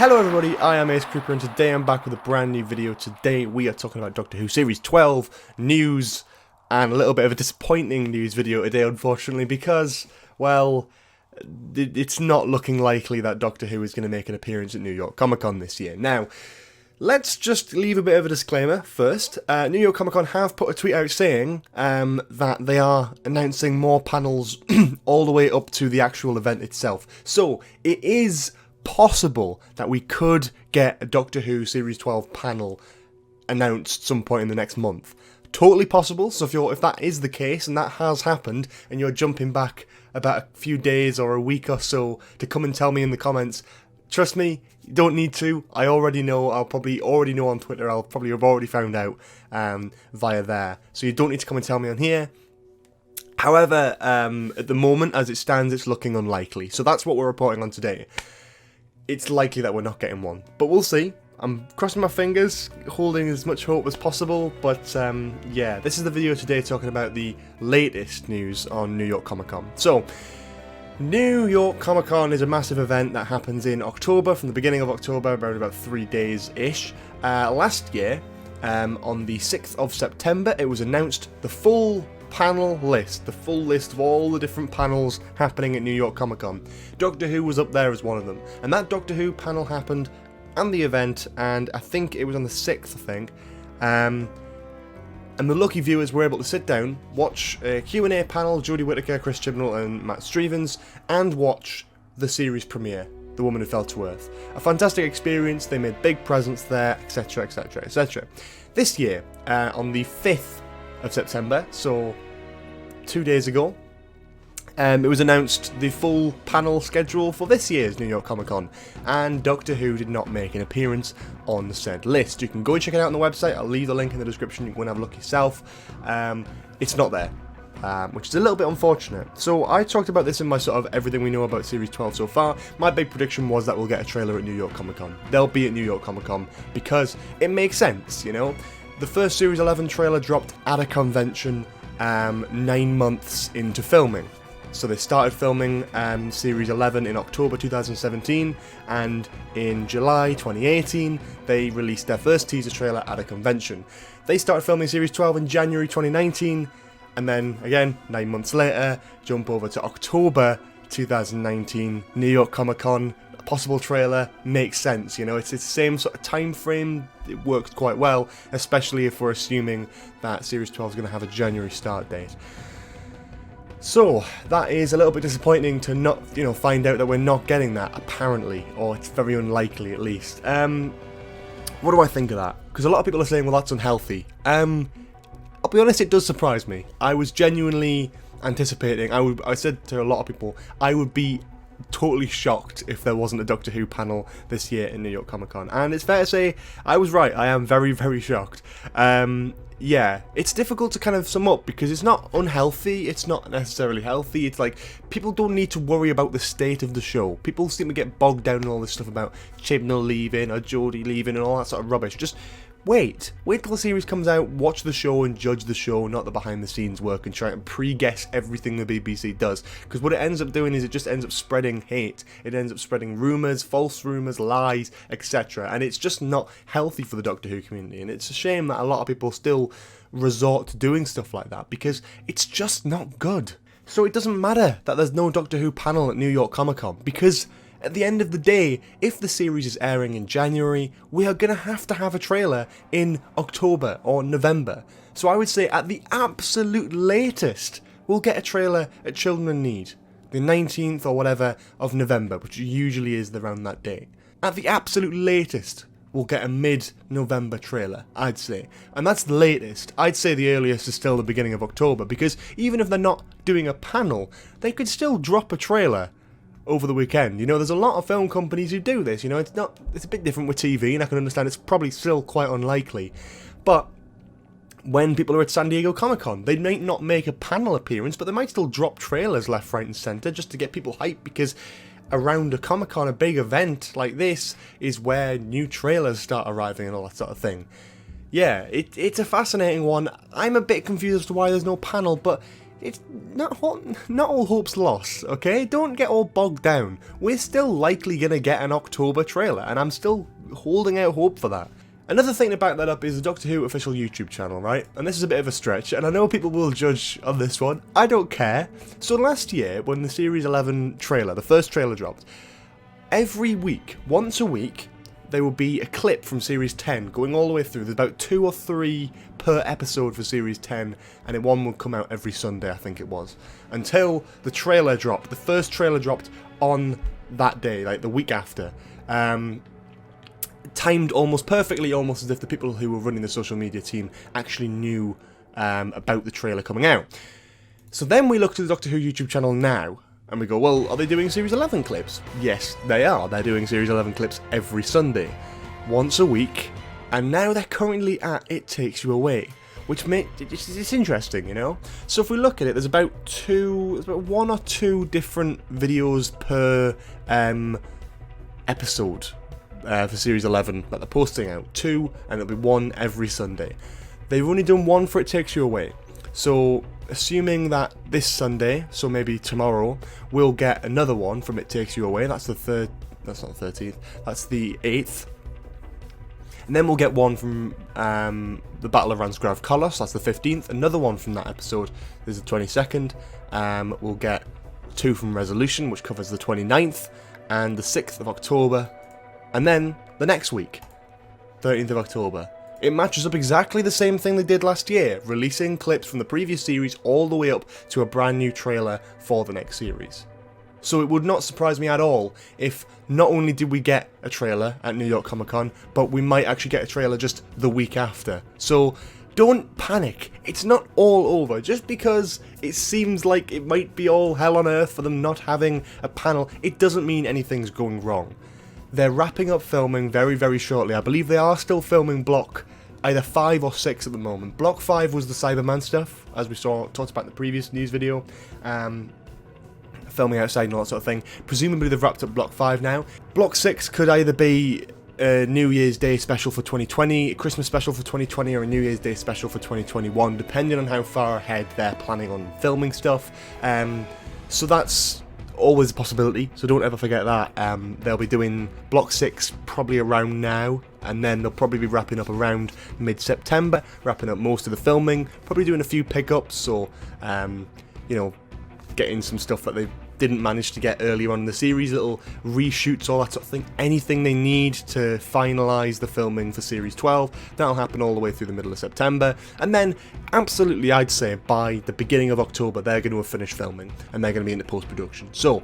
Hello everybody, I am Ace Creeper and today I'm back with a brand new video. Today we are talking about Doctor Who Series 12 news and a little bit of a disappointing news video today, unfortunately, because, well, it's not looking likely that Doctor Who is going to make an appearance at New York Comic Con this year. Now, let's just leave a bit of a disclaimer first. New York Comic Con have put a tweet out saying that they are announcing more panels all the way up to the actual event itself. So, it is possible that we could get a Doctor Who Series 12 panel announced some point in the next month. Totally possible. So if that is the case and that has happened and you're jumping back about a few days or a week or so to come and tell me in the comments, trust me, you don't need to. I already know. I'll probably already know on Twitter. I'll probably have already found out via there. So you don't need to come and tell me on here. However, at the moment as it stands, it's looking unlikely. So that's what we're reporting on today. It's likely that we're not getting one, but we'll see. I'm crossing my fingers, holding as much hope as possible, but yeah, this is the video today talking about the latest news on New York Comic Con. So, New York Comic Con is a massive event that happens in October, from the beginning of October, around about 3 days-ish. Last year, on the 6th of September, it was announced the full panel list, the full list of all the different panels happening at New York Comic Con. Doctor Who was up there as one of them, and that Doctor Who panel happened and the event, and I think it was on the 6th, and the lucky viewers were able to sit down, watch a Q&A panel, Jodie Whittaker, Chris Chibnall and Matt Strevens, and watch the series premiere, The Woman Who Fell to Earth. A fantastic experience, they made big presents there, etc, etc, etc. This year, on the 5th of September, so 2 days ago, it was announced the full panel schedule for this year's New York Comic Con, and Doctor Who did not make an appearance on the said list. You can go and check it out on the website. I'll leave the link in the description. You can go and have a look yourself. It's not there, which is a little bit unfortunate. So I talked about this in my sort of everything we know about Series 12 so far. My big prediction was that we'll get a trailer at New York Comic Con. They'll be at New York Comic Con because it makes sense, you know. The first Series 11 trailer dropped at a convention 9 months into filming. So they started filming Series 11 in October 2017, and in July 2018 they released their first teaser trailer at a convention. They started filming Series 12 in January 2019, and then again 9 months later jump over to October 2019, New York Comic Con. Possible trailer makes sense, you know, it's the same sort of time frame. It works quite well, especially if we're assuming that Series 12 is going to have a January start date. So that is a little bit disappointing to not, you know, find out that we're not getting that, apparently, or it's very unlikely at least. What do I think of that? Because a lot of people are saying, well, that's unhealthy. I'll be honest, it does surprise me. I was genuinely anticipating. I said to a lot of people, I would be totally shocked if there wasn't a Doctor Who panel this year in New York Comic Con, and it's fair to say I was right. I am very, very shocked. Yeah, it's difficult to kind of sum up because it's not unhealthy, it's not necessarily healthy. It's like people don't need to worry about the state of the show. People seem to get bogged down in all this stuff about Chibnall leaving or Jodie leaving and all that sort of rubbish. Just wait till the series comes out, watch the show and judge the show, not the behind the scenes work, and try and pre-guess everything the BBC does. Because what it ends up doing is it just ends up spreading hate. It ends up spreading rumours, false rumours, lies, etc. And it's just not healthy for the Doctor Who community. And it's a shame that a lot of people still resort to doing stuff like that because it's just not good. So it doesn't matter that there's no Doctor Who panel at New York Comic Con because at the end of the day, if the series is airing in January, we are going to have a trailer in October or November. So I would say at the absolute latest, we'll get a trailer at Children in Need, the 19th or whatever of November, which usually is around that date. At the absolute latest, we'll get a mid-November trailer, I'd say. And that's the latest. I'd say the earliest is still the beginning of October, because even if they're not doing a panel, they could still drop a trailer over the weekend. You know, there's a lot of film companies who do this, you know, it's a bit different with TV, and I can understand it's probably still quite unlikely, but when people are at San Diego Comic-Con, they might not make a panel appearance, but they might still drop trailers left, right and centre just to get people hyped, because around a Comic-Con, a big event like this, is where new trailers start arriving and all that sort of thing. Yeah, it's a fascinating one. I'm a bit confused as to why there's no panel, but it's not all hope's lost, okay? Don't get all bogged down. We're still likely going to get an October trailer, and I'm still holding out hope for that. Another thing to back that up is the Doctor Who official YouTube channel, right? And this is a bit of a stretch, and I know people will judge on this one. I don't care. So last year, when the Series 11 trailer, the first trailer dropped, every week, once a week, there would be a clip from Series 10 going all the way through. There's about 2 or 3 per episode for Series 10, and then one would come out every Sunday, I think it was. Until the trailer dropped. The first trailer dropped on that day, like the week after. Timed almost perfectly, almost as if the people who were running the social media team actually knew about the trailer coming out. So then we look to the Doctor Who YouTube channel now, and we go, well, are they doing Series 11 clips? Yes, they are. They're doing Series 11 clips every Sunday, once a week, and now they're currently at It Takes You Away, which it's interesting, you know? So if we look at it, there's about 1 or 2 different videos per episode for Series 11 that they're posting out. 2, and it'll be 1 every Sunday. They've only done 1 for It Takes You Away. So, assuming that this Sunday, so maybe tomorrow, we'll get another one from It Takes You Away. That's the that's not the 13th. That's the 8th. And then we'll get one from the Battle of Ransgrav Kolos. That's the 15th. Another one from that episode is the 22nd. We'll get 2 from Resolution, which covers the 29th and the 6th of October. And then the next week, 13th of October. It matches up exactly the same thing they did last year, releasing clips from the previous series all the way up to a brand new trailer for the next series. So it would not surprise me at all if not only did we get a trailer at New York Comic Con, but we might actually get a trailer just the week after. So don't panic, it's not all over. Just because it seems like it might be all hell on earth for them not having a panel, it doesn't mean anything's going wrong. They're wrapping up filming very, very shortly. I believe they are still filming Block either 5 or 6 at the moment. Block 5 was the Cyberman stuff, as we talked about in the previous news video. Filming outside and all that sort of thing. Presumably they've wrapped up Block 5 now. Block 6 could either be a New Year's Day special for 2020, a Christmas special for 2020, or a New Year's Day special for 2021, depending on how far ahead they're planning on filming stuff. So that's always a possibility, so don't ever forget that. They'll be doing Block 6 probably around now, and then they'll probably be wrapping up around mid-September, wrapping up most of the filming, probably doing a few pickups, so, you know, getting some stuff that they didn't manage to get earlier on in the series, little reshoots, all that sort of thing, anything they need to finalise the filming for Series 12, that'll happen all the way through the middle of September, and then absolutely I'd say by the beginning of October they're going to have finished filming, and they're going to be into post-production. So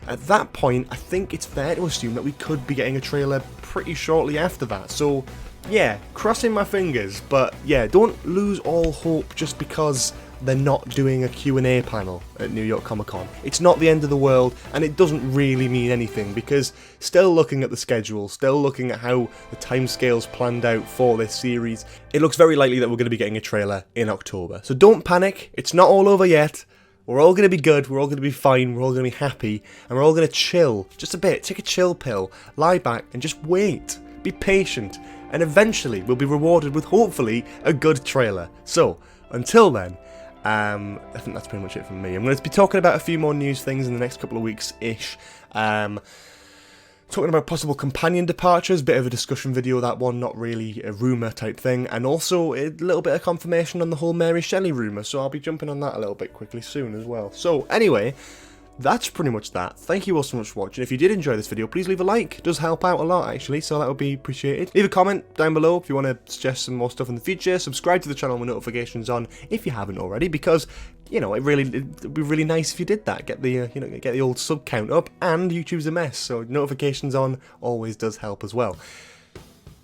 at that point I think it's fair to assume that we could be getting a trailer pretty shortly after that. So yeah, crossing my fingers, but yeah, don't lose all hope just because they're not doing a Q&A panel at New York Comic Con. It's not the end of the world, and it doesn't really mean anything, because still looking at the schedule, still looking at how the timescales planned out for this series, it looks very likely that we're going to be getting a trailer in October. So don't panic, it's not all over yet. We're all going to be good, we're all going to be fine, we're all going to be happy, and we're all going to chill just a bit, take a chill pill, lie back and just wait. Be patient, and eventually we'll be rewarded with hopefully a good trailer. So, until then, I think that's pretty much it from me. I'm going to be talking about a few more news things in the next couple of weeks-ish. Talking about possible companion departures, bit of a discussion video, that one, not really a rumour type thing, and also a little bit of confirmation on the whole Mary Shelley rumour, so I'll be jumping on that a little bit quickly soon as well. So, anyway, that's pretty much that. Thank you all so much for watching. If you did enjoy this video, please leave a like. It does help out a lot, actually, so that would be appreciated. Leave a comment down below if you want to suggest some more stuff in the future. Subscribe to the channel with notifications on if you haven't already, because, you know, it'd be really nice if you did that. Get the, you know, get the old sub count up, and YouTube's a mess, so notifications on always does help as well.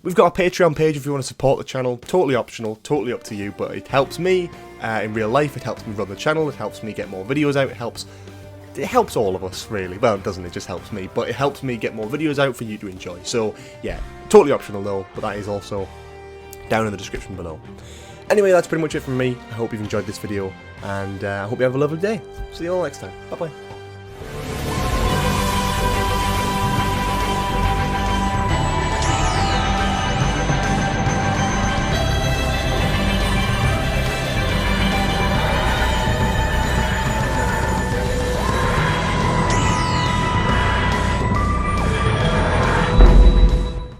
We've got a Patreon page if you want to support the channel. Totally optional, totally up to you, but it helps me in real life. It helps me run the channel. It helps me get more videos out. It helps all of us, really. Well, it doesn't, it just helps me, but it helps me get more videos out for you to enjoy. So, yeah, totally optional though, but that is also down in the description below. Anyway, that's pretty much it from me. I hope you've enjoyed this video, and I hope you have a lovely day. See you all next time. Bye-bye.